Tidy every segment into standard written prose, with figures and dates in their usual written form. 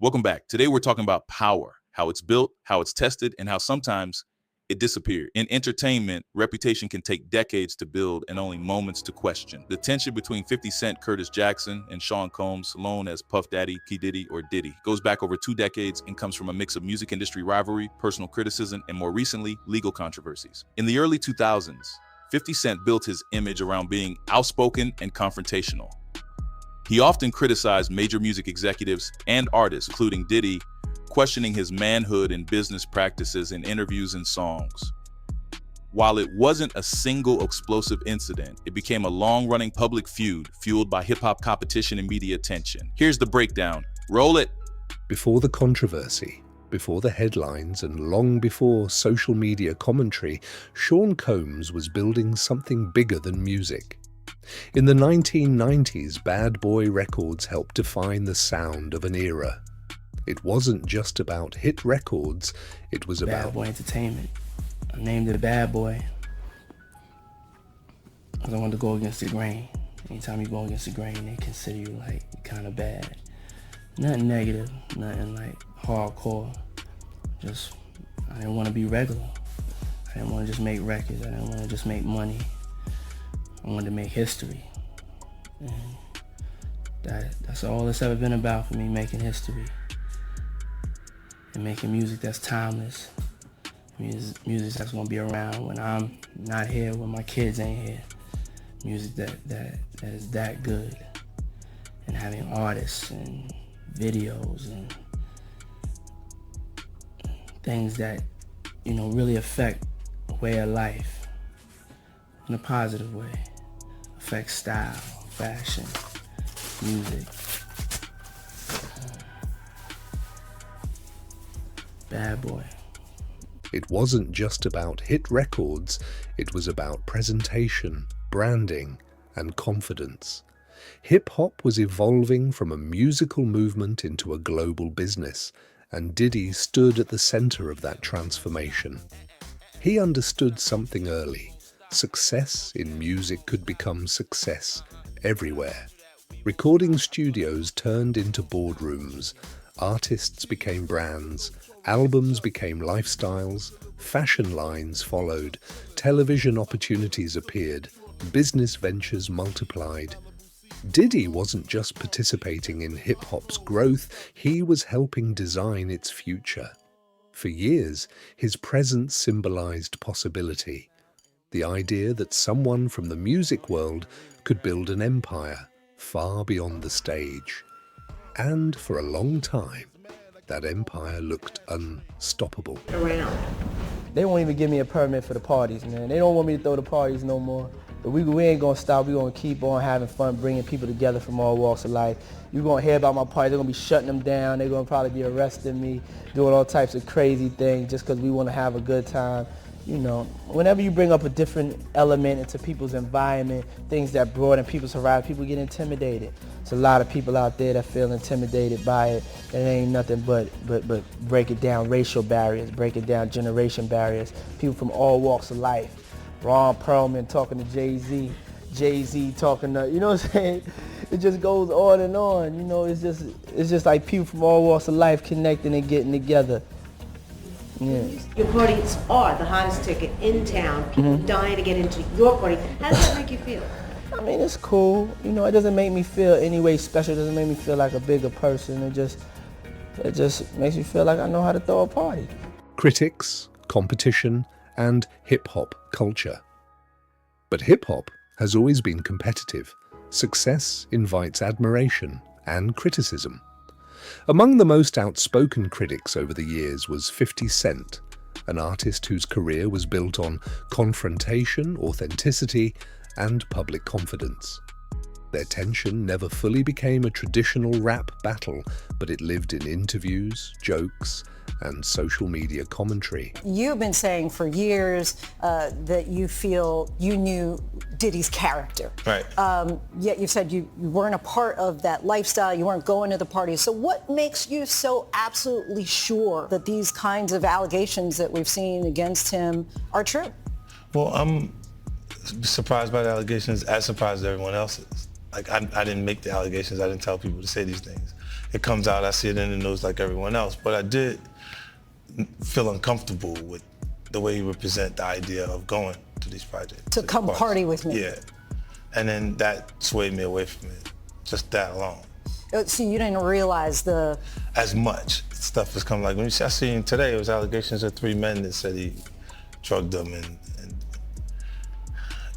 Welcome back. Today we're talking about power, how it's built, how it's tested, and how sometimes it disappeared. In entertainment, reputation can take decades to build and only moments to question. The tension between 50 Cent, Curtis Jackson, and Sean Combs, known as Puff Daddy, P Diddy, or Diddy, goes back over 2 decades and comes from a mix of music industry rivalry, personal criticism, and more recently, legal controversies. In the early 2000s, 50 Cent built his image around being outspoken and confrontational. He often criticized major music executives and artists, including Diddy, questioning his manhood and business practices in interviews and songs. While it wasn't a single explosive incident, it became a long-running public feud fueled by hip-hop competition and media attention. Here's the breakdown. Roll it! Before the controversy, before the headlines, and long before social media commentary, Sean Combs was building something bigger than music. In the 1990s, Bad Boy Records helped define the sound of an era. It wasn't just about hit records, it was about Bad Boy Entertainment. I named it Bad Boy because I wanted to go against the grain. Anytime you go against the grain, they consider you like kind of bad. Nothing negative, nothing like hardcore. Just, I didn't want to be regular. I didn't want to just make records. I didn't want to just make money. I wanted to make history. And that's all it's ever been about for me, making history. And making music that's timeless. Music that's gonna be around when I'm not here, when my kids ain't here. Music that is that good. And having artists and videos and things that, really affect way of life in a positive way. Affect style, fashion, music. Bad Boy. It wasn't just about hit records, it was about presentation, branding, and confidence. Hip-hop was evolving from a musical movement into a global business, and Diddy stood at the center of that transformation. He understood something early. Success in music could become success everywhere. Recording studios turned into boardrooms, artists became brands, albums became lifestyles, fashion lines followed, television opportunities appeared, business ventures multiplied. Diddy wasn't just participating in hip-hop's growth, he was helping design its future. For years, his presence symbolized possibility. The idea that someone from the music world could build an empire far beyond the stage. And for a long time, that empire looked unstoppable. They won't even give me a permit for the parties, man. They don't want me to throw the parties no more. But we ain't gonna stop. We're gonna keep on having fun, bringing people together from all walks of life. You're gonna hear about my parties. They're gonna be shutting them down. They're gonna probably be arresting me, doing all types of crazy things just because we wanna have a good time. Whenever you bring up a different element into people's environment, things that broaden people's horizon, people get intimidated. There's a lot of people out there that feel intimidated by it. It ain't nothing but break it down racial barriers, break it down generation barriers, people from all walks of life. Ron Perlman talking to Jay-Z, Jay-Z talking to, you know what I'm saying? It just goes on and on, it's just like people from all walks of life connecting and getting together. Yeah. Your parties are the hottest ticket in town. People dying to get into your party. How does that make you feel? I mean, it's cool. It doesn't make me feel any way special. It doesn't make me feel like a bigger person. It just makes me feel like I know how to throw a party. Critics, competition, and hip-hop culture. But hip-hop has always been competitive. Success invites admiration and criticism. Among the most outspoken critics over the years was 50 Cent, an artist whose career was built on confrontation, authenticity, and public confidence. Their tension never fully became a traditional rap battle, but it lived in interviews, jokes, and social media commentary. You've been saying for years that you feel you knew Diddy's character. Right. Yet you said you weren't a part of that lifestyle, you weren't going to the parties. So what makes you so absolutely sure that these kinds of allegations that we've seen against him are true? Well, I'm surprised by the allegations, as surprised as everyone else is. Like, I didn't make the allegations, I didn't tell people to say these things. it comes out, I see it in the news like everyone else. But I did feel uncomfortable with the way he would present the idea of going to these projects. To come party with me. Yeah. And then that swayed me away from it, just that alone. So you didn't realize the... As much stuff has come, like when I seen today, it was allegations of 3 men that said he drugged them, and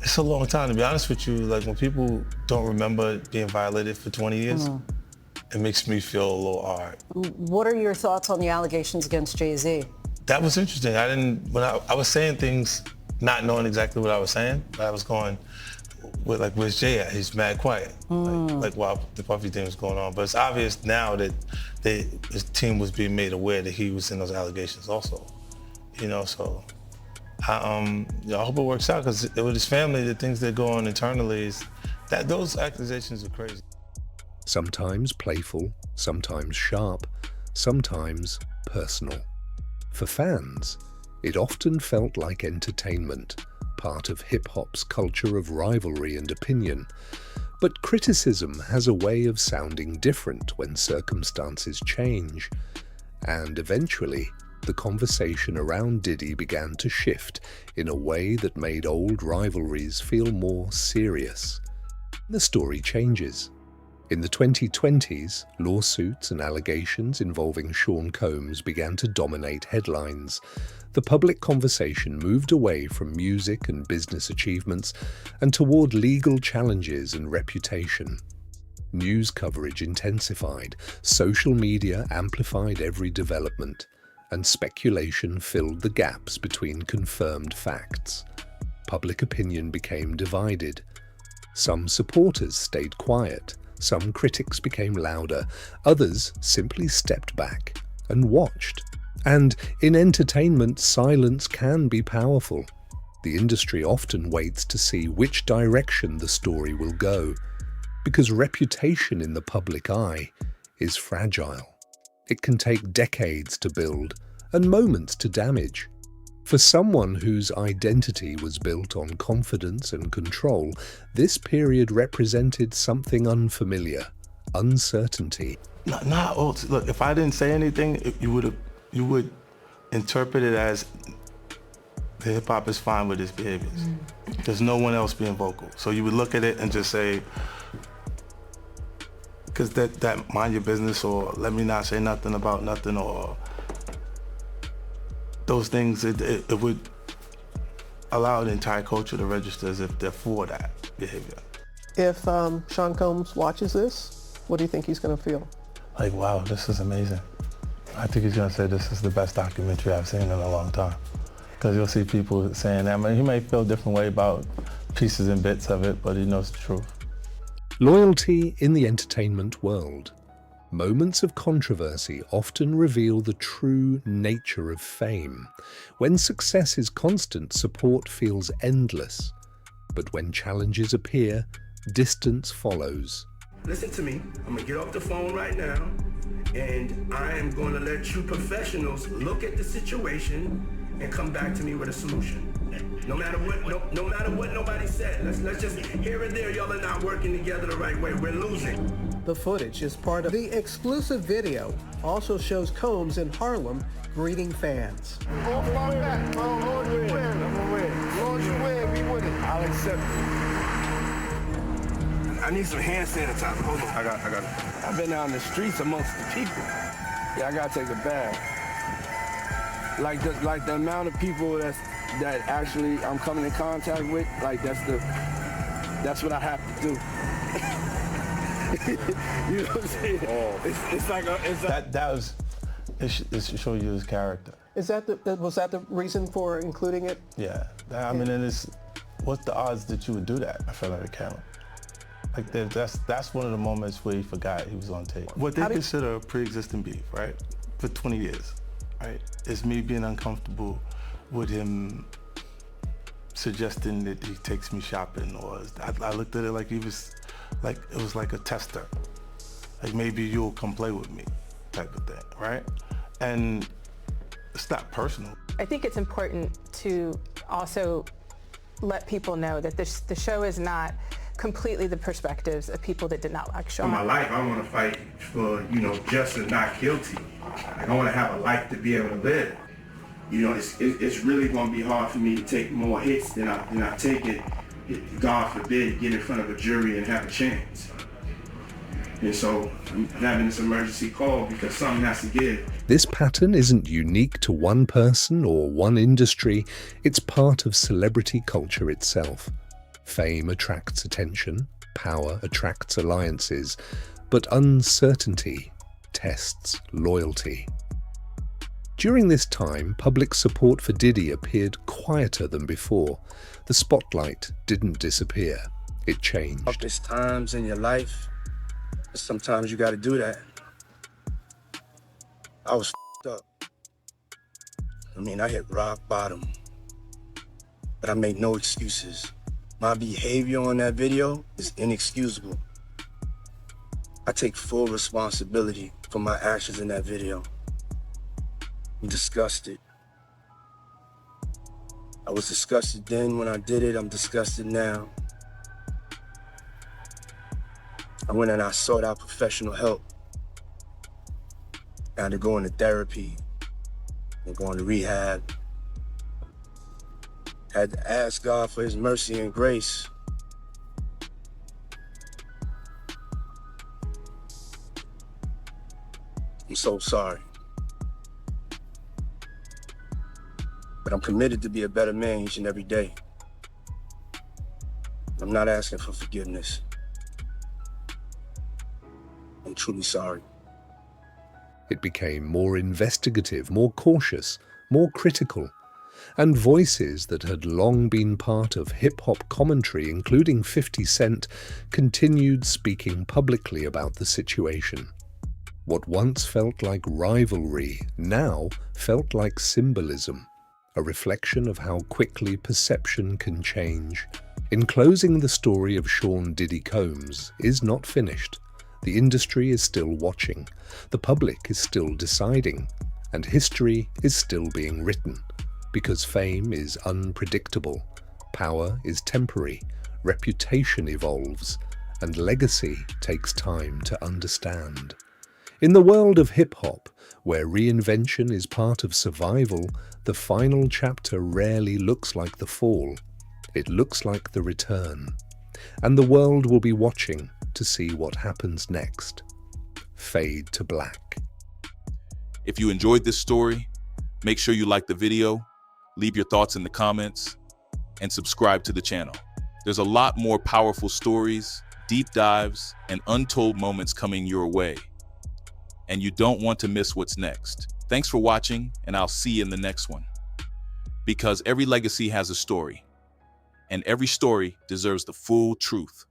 it's a long time, to be honest with you. Like when people don't remember being violated for 20 years, it makes me feel a little hard. What are your thoughts on the allegations against Jay-Z? That was interesting. When I was saying things not knowing exactly what I was saying, but I was going, where's Jay at? He's mad quiet. Like while the Puffy thing was going on. But it's obvious now that his team was being made aware that he was in those allegations also. So I hope it works out, because with his family, the things that go on internally is that those accusations are crazy. Sometimes playful, sometimes sharp, sometimes personal. For fans, it often felt like entertainment, part of hip-hop's culture of rivalry and opinion. But criticism has a way of sounding different when circumstances change. And eventually, the conversation around Diddy began to shift in a way that made old rivalries feel more serious. The story changes. In the 2020s, lawsuits and allegations involving Sean Combs began to dominate headlines. The public conversation moved away from music and business achievements and toward legal challenges and reputation. News coverage intensified, social media amplified every development, and speculation filled the gaps between confirmed facts. Public opinion became divided. Some supporters stayed quiet, some critics became louder, others simply stepped back and watched. And in entertainment, silence can be powerful. The industry often waits to see which direction the story will go, because reputation in the public eye is fragile. It can take decades to build and moments to damage. For someone whose identity was built on confidence and control, this period represented something unfamiliar, uncertainty. Look, if I didn't say anything, you would interpret it as the hip-hop is fine with his behaviors. There's no one else being vocal. So you would look at it and just say, because that mind your business, or let me not say nothing about nothing, or those things, it would allow the entire culture to register as if they're for that behavior. If Sean Combs watches this, what do you think he's going to feel? Like, wow, this is amazing. I think he's going to say this is the best documentary I've seen in a long time. Because you'll see people saying that. I mean, he may feel a different way about pieces and bits of it, but he knows the truth. Loyalty in the entertainment world. Moments of controversy often reveal the true nature of fame. When success is constant, support feels endless. But when challenges appear, distance follows. Listen to me. I'm going to get off the phone right now, and I am going to let you professionals look at the situation and come back to me with a solution. No matter what, no matter what nobody said. Let's just, here and there, y'all are not working together the right way. We're losing. The footage is part of the exclusive video. Also shows Combs in Harlem greeting fans. I'll accept it. I need some hand sanitizer. Hold on. I got it. I've been out in the streets amongst the people. Yeah, I gotta take a bath. Like the amount of people that actually I'm coming in contact with, like that's what I have to do. You know what I'm saying? It should show you his character. Was that the reason for including it? Yeah, I mean, and what's the odds that you would do that in front of the camera? Like that's one of the moments where he forgot he was on tape. What they consider a pre-existing beef, right? For 20 years, right? It's me being uncomfortable with him suggesting that he takes me shopping, or I looked at it like it was like a tester. Like, maybe you'll come play with me type of thing, right? And it's not personal. I think it's important to also let people know that the show is not completely the perspectives of people that did not like Sean. In my life, I want to fight for, just and not guilty. Like, I want to have a life to be able to live. It's really going to be hard for me to take more hits than I take it, God forbid, get in front of a jury and have a chance. And so I'm having this emergency call because something has to give. This pattern isn't unique to one person or one industry, it's part of celebrity culture itself. Fame attracts attention, power attracts alliances, but uncertainty tests loyalty. During this time, public support for Diddy appeared quieter than before. The spotlight didn't disappear, it changed. There's times in your life, sometimes you gotta do that. I was f***ed up. I hit rock bottom, but I made no excuses. My behavior on that video is inexcusable. I take full responsibility for my actions in that video. I'm disgusted. I was disgusted then when I did it, I'm disgusted now. I went and I sought out professional help. I had to go into therapy and go into rehab. I had to ask God for his mercy and grace. I'm so sorry. But I'm committed to be a better man each and every day. I'm not asking for forgiveness. I'm truly sorry. It became more investigative, more cautious, more critical. And voices that had long been part of hip-hop commentary, including 50 Cent, continued speaking publicly about the situation. What once felt like rivalry now felt like symbolism, a reflection of how quickly perception can change. In closing, the story of Sean Diddy Combs is not finished. The industry is still watching, the public is still deciding, and history is still being written. Because fame is unpredictable, power is temporary, reputation evolves, and legacy takes time to understand. In the world of hip-hop, where reinvention is part of survival, the final chapter rarely looks like the fall. It looks like the return. And the world will be watching to see what happens next. Fade to black. If you enjoyed this story, make sure you like the video, leave your thoughts in the comments, and subscribe to the channel. There's a lot more powerful stories, deep dives, and untold moments coming your way. And you don't want to miss what's next. Thanks for watching, and I'll see you in the next one. Because every legacy has a story, and every story deserves the full truth.